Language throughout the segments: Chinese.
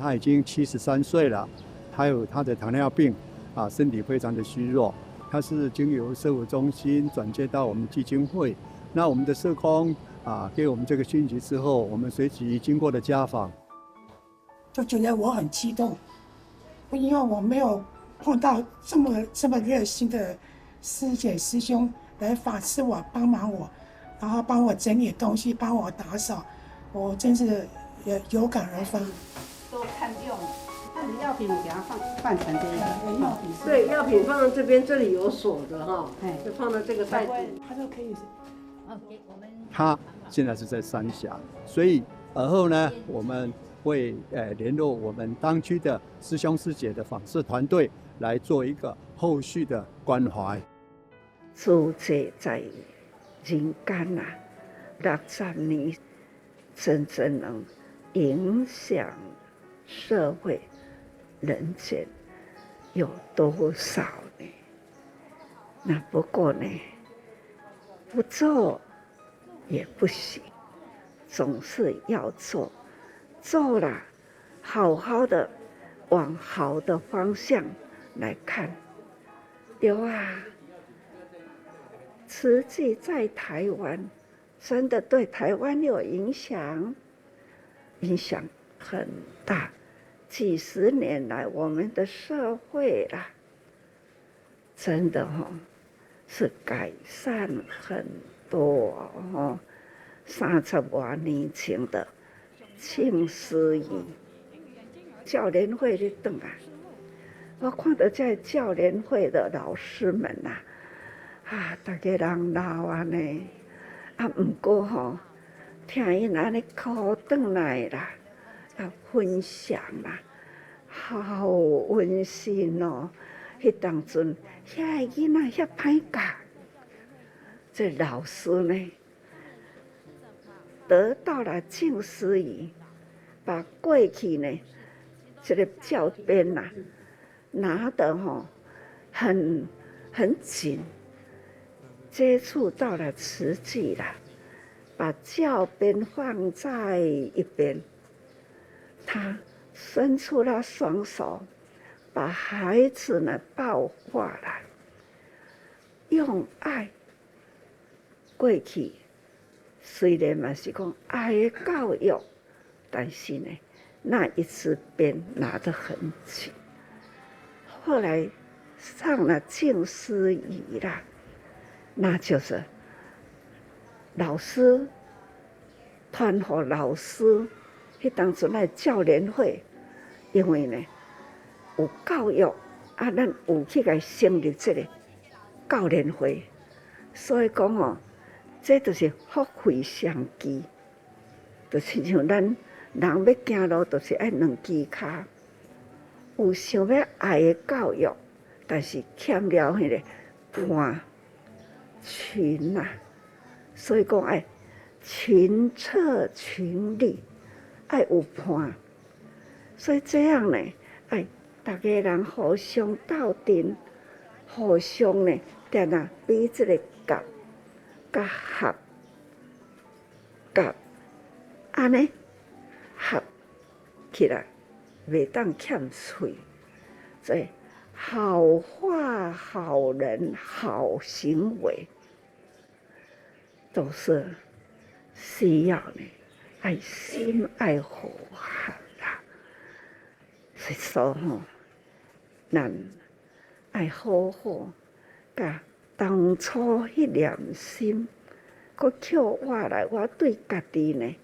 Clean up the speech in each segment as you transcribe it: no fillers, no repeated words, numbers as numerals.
他已经73岁了，还有他的糖尿病，身体非常的虚弱。他是经由社福中心转接到我们基金会，那我们的社工给我们这个讯息之后，我们随即经过了家访，就觉得我很激动，因为我没有碰到这么热心的师姐师兄来访视我、帮忙我，然后帮我整理东西、帮我打扫，我真是有感而发。都看用，那你药品你给它放成这个，对，药品放在这边，这里有锁的哈，就放在这个袋子。它就可以。他现在是在三峡，所以而后呢，我们会联络我们当区的师兄师姐的访视团队来做一个后续的关怀。主者在人间啊，60年真正能影响社会人间有多少呢？那不过呢，不做也不行，总是要做。做了，好好的往好的方向来看。有啊，慈济在台湾真的对台湾有影响，影响很大。几十年来，我们的社会啦，真的是改善很多30多年前的庆师仪教联会的回来，我看到这教联会的老师们大家人老啊呢，不过听因安尼考回来啦，分享啦，好温馨哦。迄当阵，遐个囡仔遐歹教，这老师呢，得到了敬师仪，把过去呢这个教鞭拿得很紧，接触到了慈济了，把教鞭放在一边，他伸出了双手，把孩子呢抱过来，用爱。过去虽然嘛是讲爱的教育，但是呢，那一支鞭拿得很紧。后来上了敬师仪啦，那就是老师团伙老师，迄当阵的教联会，因为呢有教育咱有去来成立这个教联会，所以讲这就是福慧双基，就是像咱人要行路，就是爱2支脚，有想要爱的教育，但是欠了迄个伴群所以讲爱群策群力，爱有伴，所以这样呢，爱大家人互相斗阵，互相呢，比这个甲合，安尼合起来，袂当欠嘴。所以好话、好人、好行为，都是需要呢爱心、爱和和啦。所以说咱爱好好，甲当初迄念心，佫扣我来，我对家己呢，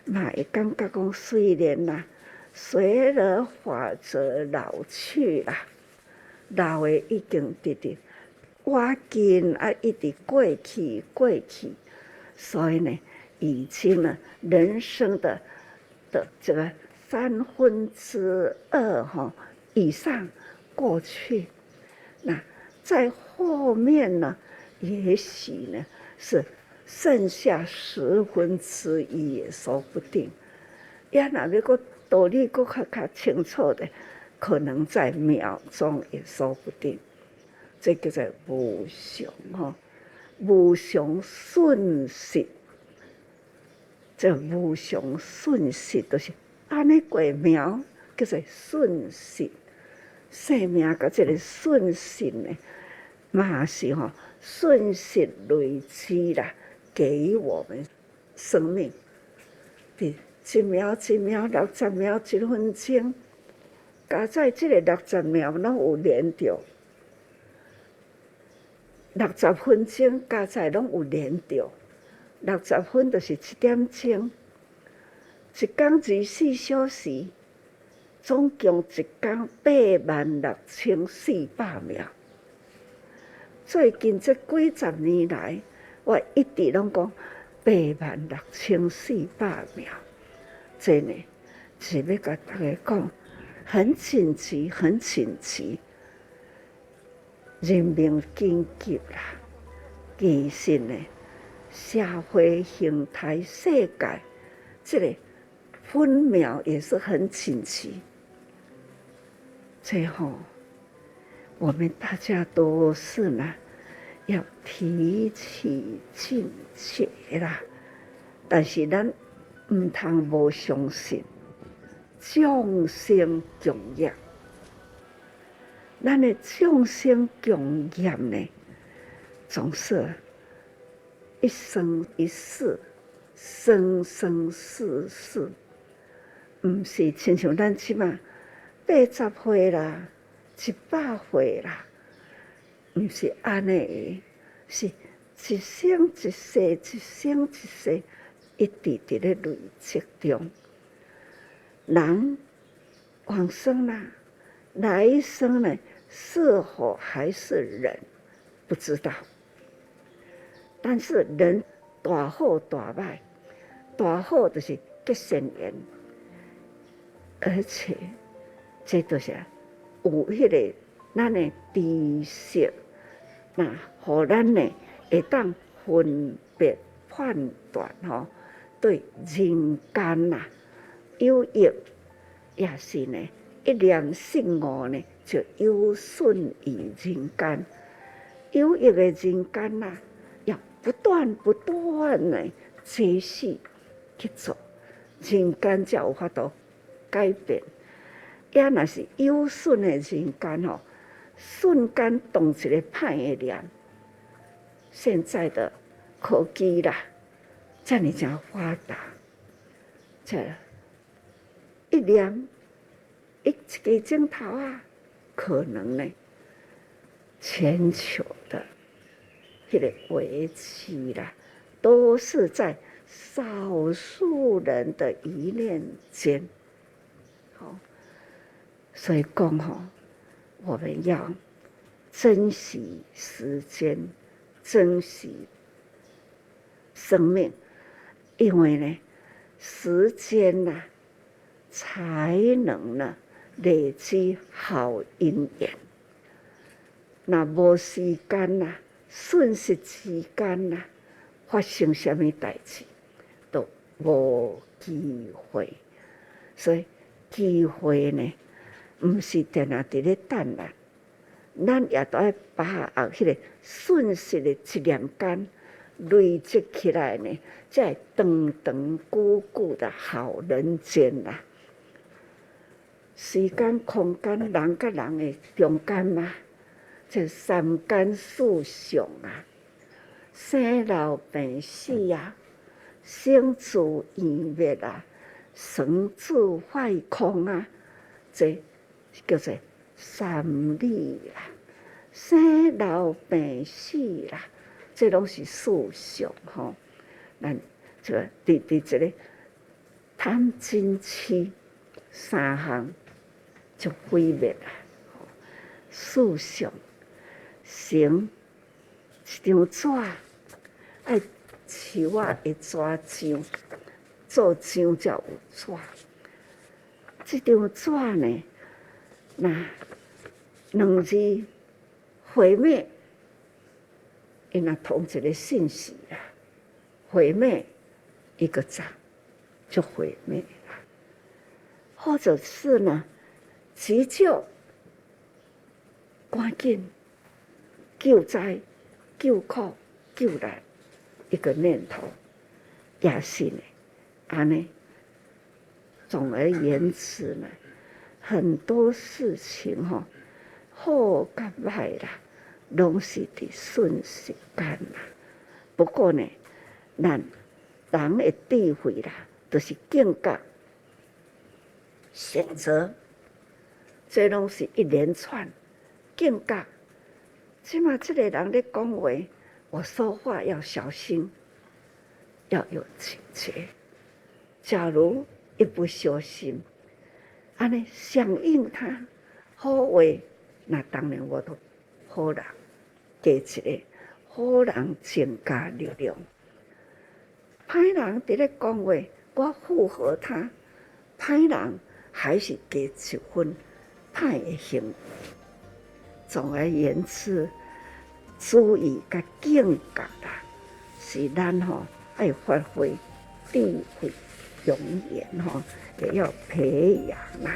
嘛会感觉讲，虽然随着法则老去啦，老的已经直我近一直过去，所以呢，已经呢，人生的这个2/3以上过去，那在后面呢，也许呢是剩下1/10也说不定。也若要个道理个较清楚的，可能在秒钟也说不定。这叫做无常无常顺势。这无常顺势就是安尼过命，叫做顺信，生命甲这个顺信呢，嘛是顺信累积啦，给予我们生命。一秒一秒60秒1分钟，加在这个60秒拢有连着，60分钟加在拢有连着，60分就是1点钟，一天24小时，总共一天86400秒。最近这几十年来，我一直拢讲86400秒。这呢是要甲大家讲，很紧急，很紧急，人命紧急啦！其实呢，社会形态、世界这个分秒也是很紧急。最后，我们大家都是呢，要提起警觉啦。但是咱唔通无相信，众生共业。咱的众生共业呢，总是一生一世，生生世世，唔是亲像咱即马80岁啦、100岁啦，唔是安尼，是一生一世，一生一世。一直伫咧累积中，人往生啦，来生呢是否还是人，不知道。但是人大好大歹，大好就是结善缘，而且这都是有迄个咱的知识，那互咱呢会当分别判断对人间呐有益，也是呢一念信我呢，就有顺于人间。有益的人间呐，要不断的继续去做，人间才有法度改变。也若是有顺的人间瞬间动一个歹的念，现在的科技啦。这么真发达，这一念一个镜头啊，可能呢，全球的迄个危机啦，都是在少数人的一念间。所以讲我们要珍惜时间，珍惜生命。因为呢，时间呐，才能呢累积好因缘。那无时间呐，瞬息之间呐，发生什么代志，都无机会。所以机会呢，唔是定定伫咧等咱，咱也都要把握迄个瞬息的一念间。累积起来呢，才长长久久的好人间啦。时间、空间、人甲人的中间嘛，这三间四常啊，生老病死啊，生死缘灭啊，生死坏空啊，这叫做三理啦，生老病死啦。这拢是事常咱这个伫这个贪嗔痴三项就毁灭啦。事常成一张纸，爱树仔的纸张，做张才有纸。这张纸呢，那两字毁灭。因那同一个信息啦，毁灭一个字就毁灭了，或者是呢，急救、赶紧、救灾、救苦、救难一个念头，也是呢，安尼。总而言之呢，很多事情吼，好甲歹啦，拢是伫瞬时间啦。不过呢，咱人的智慧啦，就是境界、选择，这拢是一连串境界。即嘛，这个人咧讲话，我说话要小心，要有警觉。假如一不小心，安尼响应他好话，那当然我都好人加一个好人增加力量。歹人伫咧讲话，我附和他，歹人还是加一分歹的行为。总而言之，注意甲境界啦，是咱吼爱发挥智慧、容颜吼，也要培养啦。